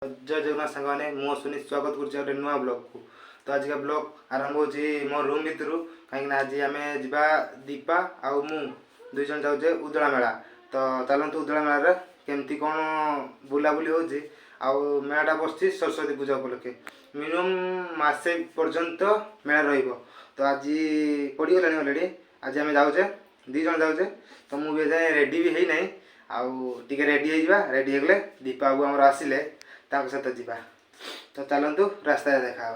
जय जगन्नाथ सांग मैंने मु अश्विनी स्वागत कर नुआ ब्लॉग को। तो आज का ब्लॉग आरंभ हो मो रूम भितर कहीं आज आम जा दीपा आउ मु दुई जन जाऊे उदला मेला। तो चलतु उदला मेला केमती कौन बुलाबुली हो मेलाटा बस सरस्वती पूजा उपलक्षे मिनिमम मसे पर्यंत मेला रही। तो आज पड़गला अलरेडी आज आम जाऊे दी जन जाऊे। तो मुझे रेडी भी है आउ टिके रेडी रेडी होगले दीपा बाबू आमर आसिले सहित जा। तो चलतु रास्ता देखा।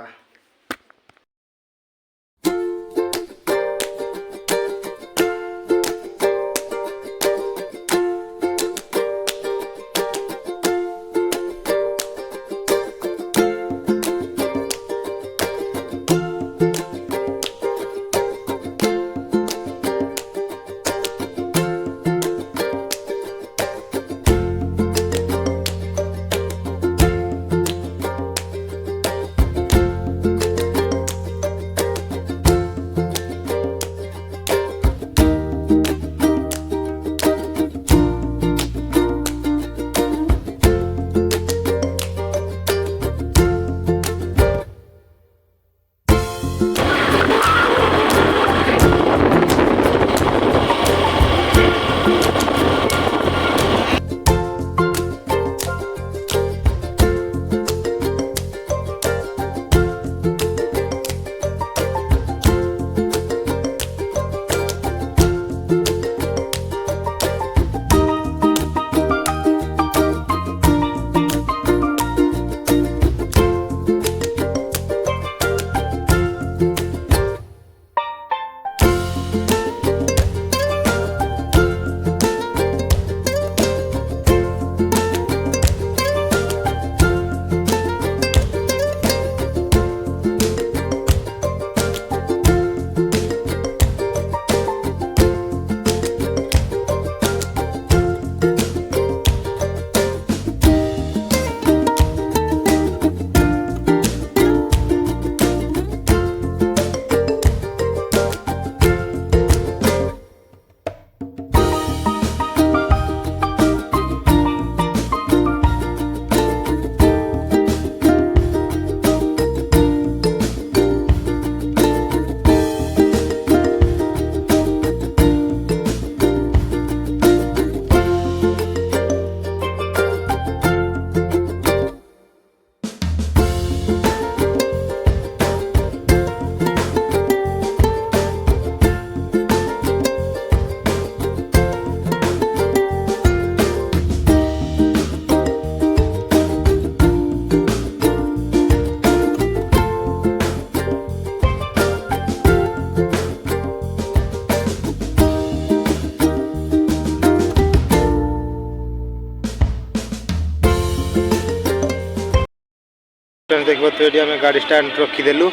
देखो तो ये आम गाड़ी स्टैंड रखीदेलु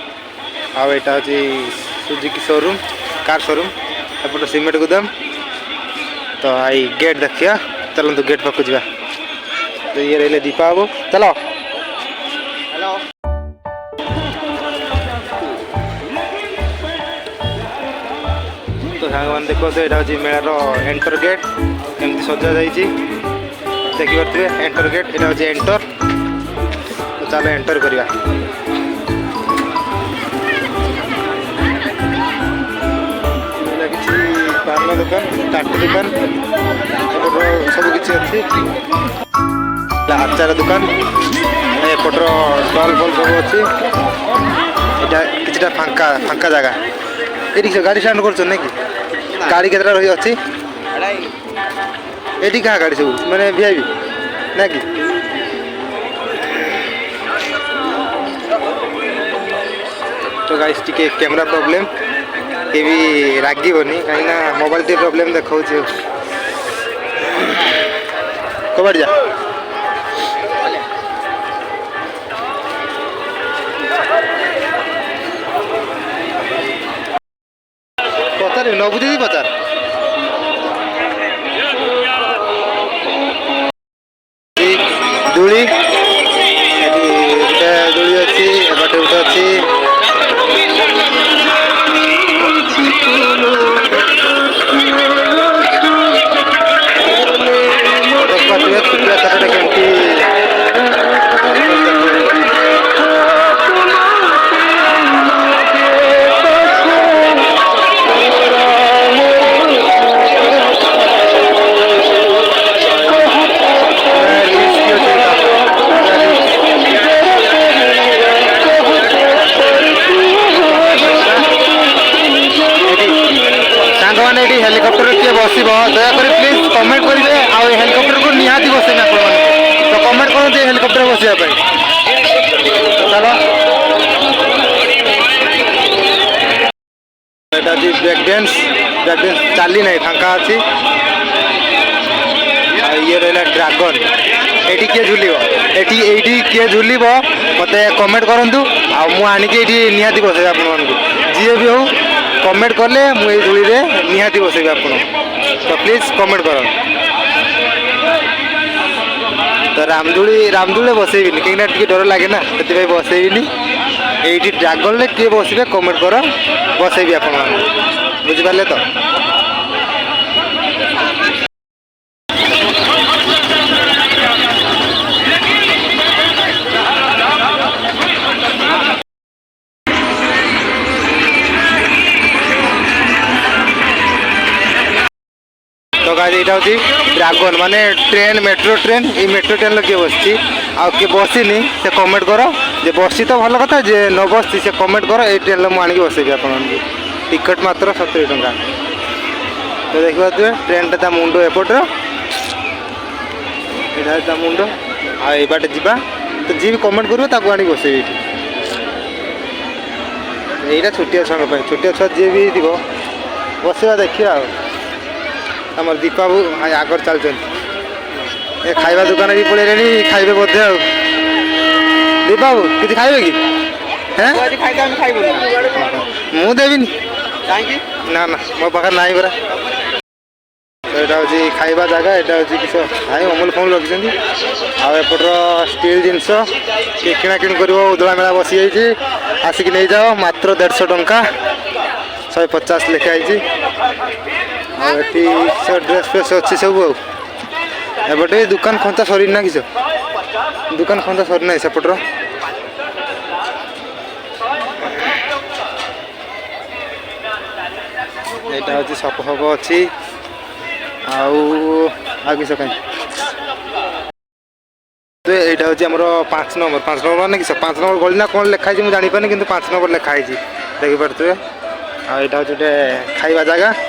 आईटा हूँ सुजुकी शोरूम कार शोरूम एपट सीमेंट गोदाम। तो आई गेट देखिया चलते गेट पाक जा। तो ये रही दीपा बाबू चलो हेलो। तो सांग मैंने देखो तो यहाँ हूँ मेलार एंटर गेट एमती सजा देखिए एंटर गेट यहाँ हूँ एंटर। चलो एंटर करिया। किसी पान दुकान टाटू दुकान सब किसी अच्छी आचार दुकान एपटर स्टल फल सब अच्छी। कि फांका फांका जगह ये गाड़ी स्टाण्ड कर कि गाड़ी के रही अच्छी ये क्या गाड़ी सब मैंने वीआईपी ना कि तो गाइस टिके कैमरा प्रॉब्लम ये भी रागीबनी कहीं मोबाइल टे प्रॉब्लम देखा कबाड़ जा। पचार न बुझे पचार दूली दूली अच्छी एपटे गोटे अच्छी छुट्टिया बसब दयाकोरी प्लीज कमेंट करेंगे आ हेलिकप्टर को निहाती बसे आप तो कमेंट करते हेलिकप्टर बसवाई चलो ब्रेक डांस चली ना फांका अच्छी ये रहा ड्रागन ये किए झुल ये किए झुल मत कमेंट करूँ आनिकी निहाती बसे आप जी भी हो कमेंट कले मुझे झुली निहाती बसेबी आप तो प्लीज कमेंट कर तो रामदूली बसैबी कहीं डर लगे ना से बसैबी ये ड्रागन किए बसबे कमेंट कर बसैबी आप बुझिपारे तो तो गाइस यहाँ हूँ ड्रागन माने ट्रेन मेट्रो ट्रेन ये मेट्रो ट्रेन किए बसची आए बसनी से कमेंट कर जे बसी तो भल कथा जे न बसती से कमेंट कर ये ट्रेन में आनिक बसैबी आप टिकट मात्र 70 टंका तो देखिए ट्रेन टा मुंड एपटर यहाँ मुंड आटे जा तो जी भी कमेंट कर आनी बसैबी यहाँ छोटिया छुआ छोटिया छुआ जी भी थी बसवा देखिए आमर दीपाबू आगर चलते खाइबा दुकान भी पड़े खाइबे बोधे दीपाबू किसी खाइबे कि मु देवी ना ना मो पाखे ना परा तो यहाँ हूँ खाइबा जगह यहाँ हूँ किस भाई अमूल फमूल रखी आपर स्टील जिनस किए किणाकिणी कर उदला मेला बसी जाइए आसिक नहीं जाओ मात्र 150 टंका 150 लिखाई ड्रेस फ्रेस अच्छी सब एपटे दुकान खंता सरी ना किस दुकान खंता सरी ना सेपटर यहाँ हूँ सप फप अच्छी आ किस कहीं तो यहाँ हूँ आमर 5 नंबर माने किस 5 नंबर गली ना कौन लिखाई मुझे जापारे कि 5 नंबर लिखाई देखिपे यहाँ हूँ गोटे खाइबा जगह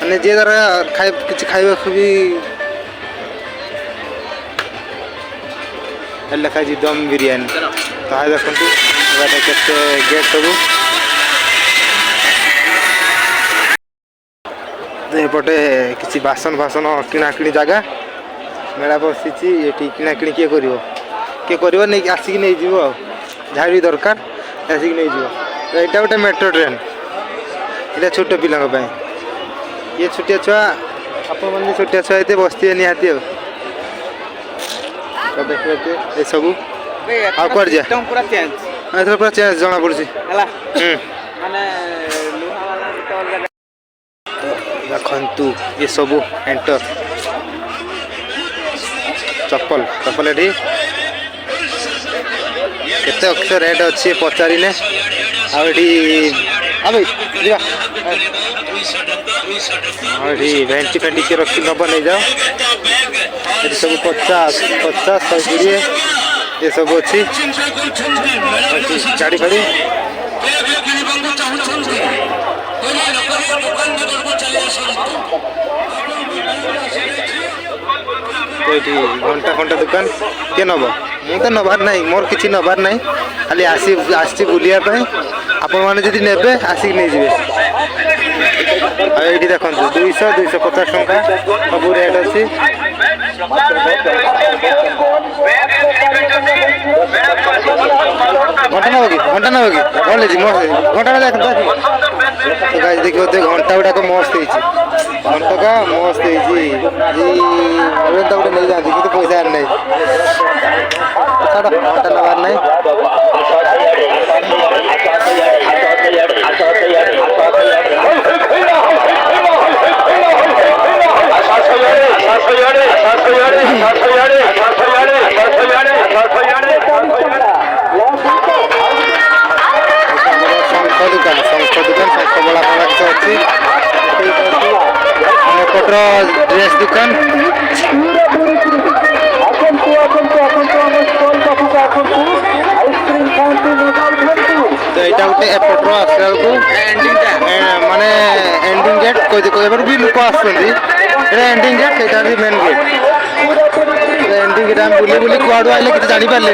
मैंने जी द्वारा किसी खाइबा भी लिखाई दम बिरयानी तो देखो गेट सब एपटे किसी बासन फासन किणाकिणी जगह मेला बसी ये किणाकिणी किए कर नहीं आसिक नहीं जीव जहाँ भी दरकार आसिक नहीं जीव यहाँ गोटे मेट्रो ट्रेन ये छोट पिला ये छोटिया छुआ आपण मैंने छोटिया छुआ ये बसते निहाती तो देखिए ये सब आड़ जा पूरा चेंज जना पड़ी देखु ये सब एंटर चप्पल चप्पल ये केते अक्षर रेट अच्छी पचारे भेंटी फेंटी किए रखी नब नहीं जाओ ये सब 50 120 ये सब अच्छी गाड़ी फाड़ी तो ये घंटा घंटा दुकान किए नब मु तो नबार ना मोर किसी नबार ना खाली आसी बुलायापी आपण मैंने जब ने आसिक नहीं जी ये देखो 200-250 टंका सब रेट अच्छी घंटा नब कि भले घंटा देख देखिए घंटा गुड़ाक मस्त घंटा का मस्त गोटे नहीं जाती कि पैसा नहीं घंटा नबार नहीं ड्रेस दुकान तो यहाँ गोटे एपटर आसला माने एंडिंग गेट कोई भी लोक एंडिंग गेट यहाँ मेन गेट एंडिंग गेट आम बुले बुले कुआड़ू आइले कि जानी पारे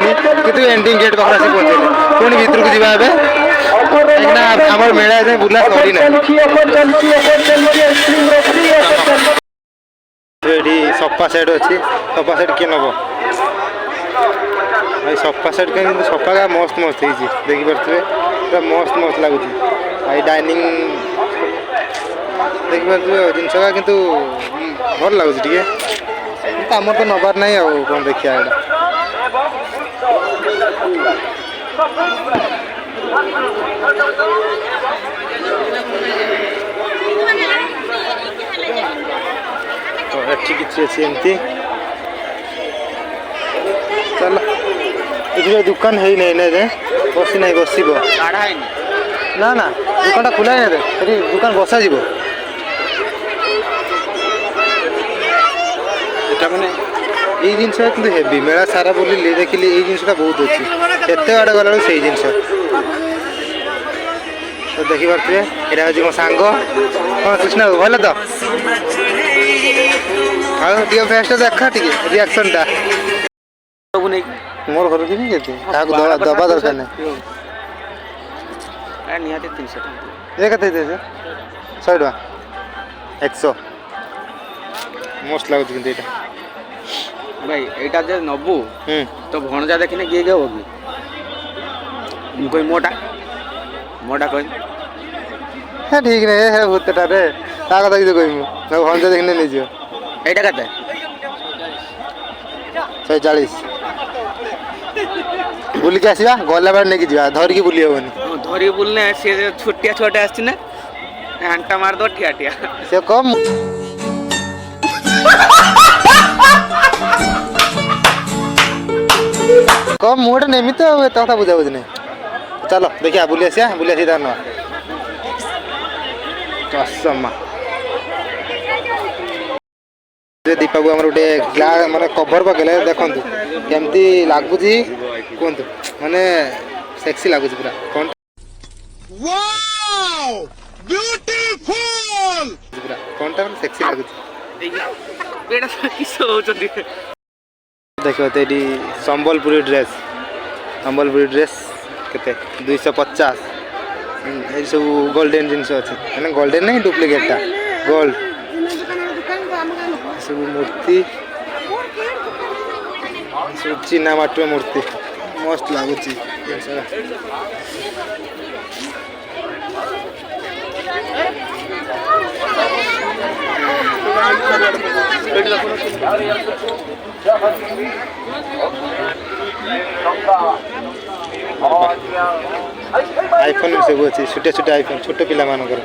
कि एंडिंग गेट पाखे आसी पहुँचे पुणी भितर को जावा कहीं आम मेला बुला सरी ना ये सफा सेट अच्छी सफा सेट किए नब भाई सफा सेट कहीं सफा का मस्त मस्त है देखिपे पूरा मस्त मस्त लगुच भाई डाइनिंग देखिपे जिनस का कितु भल लगुच आम तो नबार ना कौन देखिए तो एठी किसी अच्छी एमती चल ये दुकान है नहीं ना बसी ना बस ना ना दुकान खुला ही ना दुकान बसा जीव मैंने ये जिनस कि हेवी मेला सारा बुलिली देखिली ये जिनसा बहुत अच्छी एत आड़े गला से जिनस तो देखिपे यहाँ हूँ मो सांग हाँ कृष्ण भल तो हाँ फेस्ट देखा टे रिएक्शन टा मोर घर की दबा दरकार नहीं निहाती 300 टका ये कते 100 टका 100 मस्त लगुच कि भाई एटा जे नबू तो भणजा देखिने किए गए होगी कोई मोटा मोटा कोई है ठीक नहीं है भूतटा रे ता कथा कि कोई मु भणजा देखने नहीं जियो एटा कते 140 बुल के आसवा गला बार नहीं जा धरिकी बुली हेनी धरिकी बुलने से छोटिया छोटे आसी ना घंटा मार दो ठिया ठिया से कम कम मुड नेमी तो कथा बुझा बुझ नहीं चलो देखिए बुली आसिया तार ना चषमा दीपा को गोटे ग्लास माने कभर पकड़े देखु केमती लगुच कहतु माने सेक्सी लगुच पूरा कौन पूरा कौनटा सेक्सी लगुच देखो तो ये संबलपुरी ड्रेस केते 250 ये सब गोल्डन जिनस अच्छे मैंने गोल्डन नहीं डुप्लिकेटा गोल्ड सब मूर्ति सब चीना माटी मूर्ति मस्त लगुच आईफोन सब अच्छे छोटे छोटे आईफोन छोटे पिला मानकर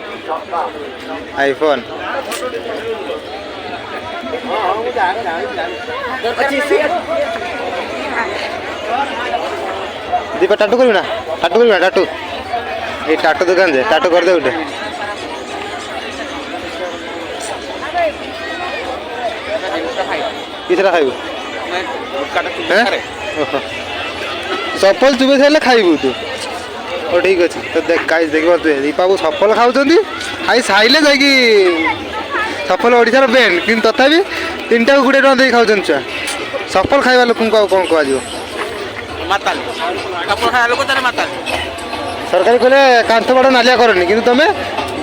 आईफोन दीपा टाटू करी ना टाटू ये टाटू दुकान जे टाटू कर दे उठे किसरा खाइबू सफल चुबे सारे खाइबू तू ओ ठीक अच्छे तो देख गाइस देख दीपा को सफल खाऊँ खाई सारे जाकि सफल ओडार बैंड कि तथापि 3 को 20 टका दे खाऊँ छुआ सफल खाଇବା लोक कौन कह सरकारी कहले कांथ बाड़ नालिया करनी कि तुम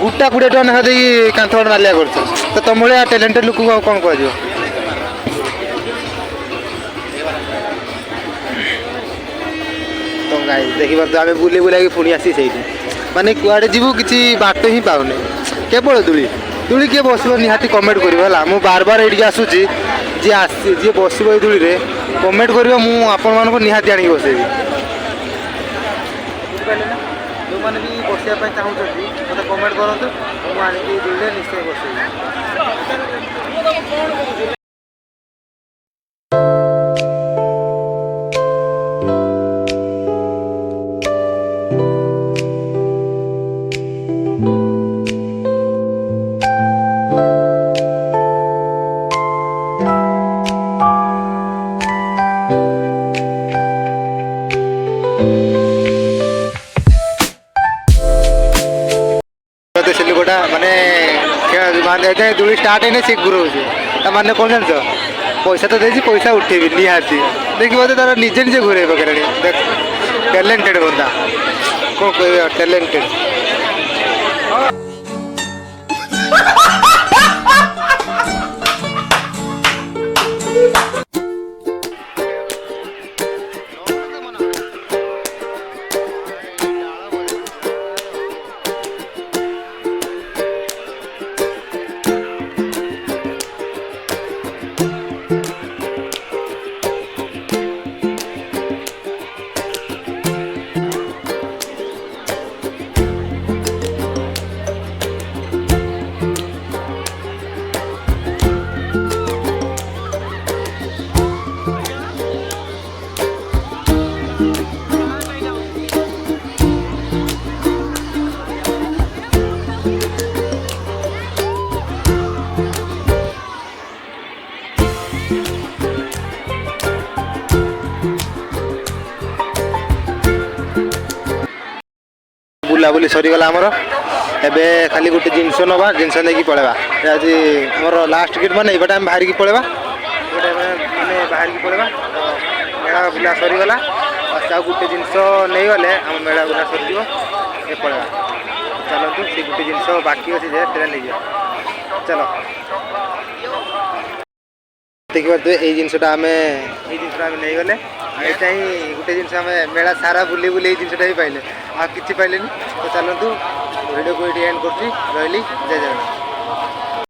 गुटा 20 टका ना दे कांथ बाड़ नालिया कर तो तुम भाया टैलेंटेड लोक कौन कह तो गाइस देखिए आम बुले बुला पुणी आसी से माने कुआड़े जीवु किसी बाट ही पाऊने केवल दूली दूली किए बस निहाती कमेंट कर मुझे बार बार ये आसूसी जी बस दूली रे कमेंट कर आपण मान निहाती आनी बसैबी जो मैंने भी बसवाई चाहते मतलब कमेंट करूँ मुझे दूली निश्चय बसैबी। ଏଯାଏଁ ଦୋଳି ଷ୍ଟାର୍ଟ ହେଇନି ସେ ଘୁରଉଛି। ତା ମାନେ କ'ଣ ଜାଣିଛ? ପଇସା ତ ଦେଇଛି, ପଇସା ଉଠେଇବି ନିହାତି। ଦେଖିବ ତ ତାର ନିଜେ ନିଜେ ଘୁରେଇ ପକେଇଲାଣି। ଦେଖ ଟ୍ୟାଲେଣ୍ଟେଡ୍ ବନ୍ଦା, କ'ଣ କହିବା, ଟ୍ୟାଲେଣ୍ଟେଡ୍। ବୁଲାବୁଲି ସରିଗଲା ଆମର। ଏବେ ଖାଲି ଗୋଟେ ଜିନିଷ ନେବା, ଜିନିଷ ନେଇକି ପଳେଇବା। ଆଜି ଆମର ଲାଷ୍ଟ ଗେଟ୍ ମାନେ ଏଇପଟେ ଆମେ ବାହାରିକି ପଳେଇବା, ଏଇପଟେ ମାନେ ବାହାରିକି ପଳେଇବା। ତ ମେଳା ବୁଲା ସରିଗଲା, ଆଉ ଗୋଟେ ଜିନିଷ ନେଇଗଲେ ଆମ ମେଳା ବୁଲା ସରିଯିବ। ଏ ପଳେଇବା, ଚାଲନ୍ତୁ। ସେ ଗୋଟେ ଜିନିଷ ବାକି ଅଛି ଯେ ସେଟା ନେଇଯିବା, ଚାଲ। ଦେଖିପାରୁଥିବେ ଏଇ ଜିନିଷଟା ଆମେ ନେଇଗଲେ। ଏଇଟା ହିଁ ଗୋଟେ ଜିନିଷ ଆମେ ମେଳା ସାରା ବୁଲି ବୁଲି ଏଇ ଜିନିଷଟା ହିଁ ପାଇଲେ, ଆଉ କିଛି ପାଇଲେନି। ତ ଚାଲନ୍ତୁ, ଭିଡ଼ିଓକୁ ଏଇଠି ଏଣ୍ଡ କରୁଛି। ରହିଲି, ଜୟ ଜଗନ୍ନାଥ।